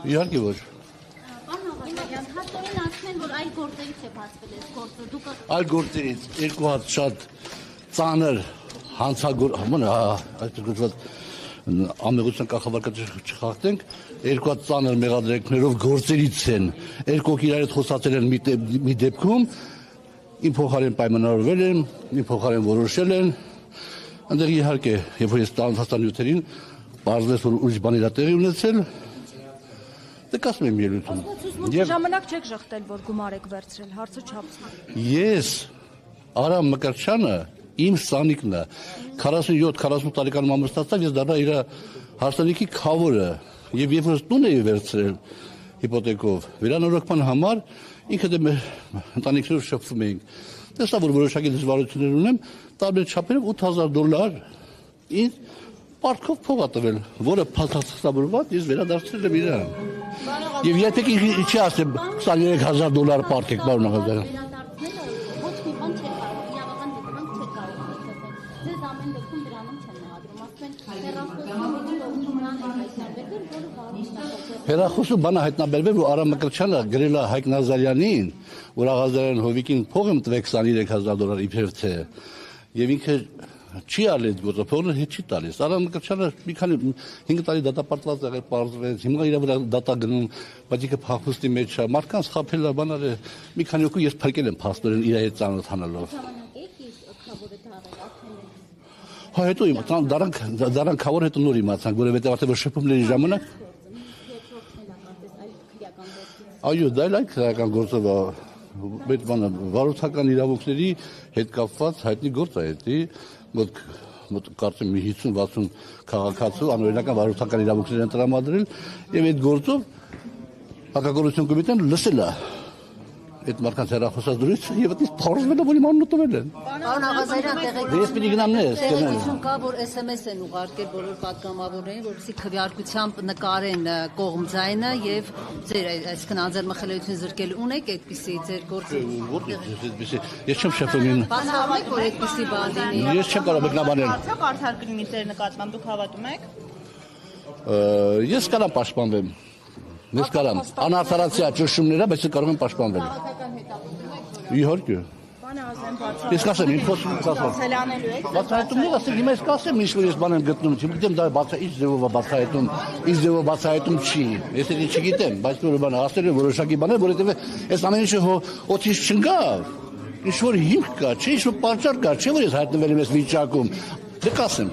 Իհարկե որ։ Այլ գործերից երկու հատ շատ ծանր հանցագործ ամեղության կախավարկը չխախտենք, երկու հատ ծանր մեղադրություններով գործերից են, երկու իրար հետ խոսացել են մի դեպքում, իմ փոխարեն պայմանավորվել են, իմ փոխարեն որոշել են, այնտեղ իհարկե, երբ որ ես տանթաստանյութերին, պարզվեց, որ ուրիշ բան իրա տեղի ունեցել, դե կասում եմ ելույթում։ Ժամանակ չեք ժխտել, որ գումար եք վերցրել, հարցը չափսան։ Ես, Արամ Մկրտչյանը, իմ սանիկն է, 47-48 տարեկանում ամուսնացավ, ես դառա իր հարսանիքի քավորը, եւ երբ որ տուն էի վերցրել հիպոթեկով, վերանորոգման համար, ինքը դե մեր ընտանիքներով շփվում էինք։ Տեսա, որ որոշակի դժվարություններ ունեմ, տարբեր չափերով $8,000 ինձ պարտքով փող ա տվել, որը փաստացղծավորված ես վերադարձրել եմ իրան։ Եվ եթե չի ասեմ $23,000 պարտք եք, պարոն Աղազարյան։ Հեռախոսը բանը հայտնաբերվել, որ Արամ Մկրտչյանը գրել է Հայկ Նազարյանին, որ Աղազարյան Հովիկին փող եմ տվել $23,000 իբր թե, եւ ինքը չի արել այդ գործը, փողը հետ չի տալիս։ Արամ Մկրտչյանը մի քանի 5 տարի դատապարտված եղել, պարզվեց, հիմա իր վրա դատա գնում, բայց ինքը փախուստի մեջ է, մարդկանց խաբել է, բան արել, մի քանի օգու ես փրկել եմ փաստորեն իր հետ ծանոթանալով։ Հա հետո դրանք քավոր հետո նոր իմացանք, որովհետեւ արդեն որ շփումների ժամանակ Այո, դա էլ քրեական գործով է, այդ բանը վարորդական իրավունքների հետ կապված հայտնի գործ է էդի, մոտ կարծեմ 50-60 քաղաքացու անօրինական վարորդական իրավունքներ են տրամադրել եւ այդ գործով հակագործություն կոմիտեն լսել է այդ մարդկանց հեռախոսած դուրս եւ այդպես փորձվել է որ իմ անունը տվել են։ Պարոն Աղազարյան, ես պիտի գնամ նես, տեղեկություն կա, որ SMS են ուղարկել բոլոր պատգամավորներին, որպեսզի քվեարկությամբ նկարեն կողմձայնը եւ ձեր այսքան անձեռնմխելիություն զրկել ունեք այդպիսի ձեր գործը։ Ես չեմ շփվում։ Բացառեք, որ այդպիսի բան լինի։ Ես չեմ կարող մեկնաբանել։ Արդար կլինի ձեր նկատմամբ, դուք հավատում եք։ Ես կարող պաշտպանվեմ։ Ես կարող անարդարացիա ճնշումները, բայց կարող եմ պաշտպանվել։ Իհարկե։ Ես կասեմ, ինձ խոսում եմ բացահայտումներ ասել, հիմա ես կասեմ, ինչ որ ես բան եմ գտնում, չգիտեմ դա ինչ ձևով է բացահայտում, ինչ ձևով բացահայտում չի, ես էլ չգիտեմ, բայց որ բանը ասել եմ որոշակի բաներ, որովհետև այս ամեն ինչը օդից չընկավ, ինչ որ հիմք կա, չէ, ինչ որ պատճառ կա, չէ որ ես հայտնվել եմ այս վիճակում, դե կասեմ։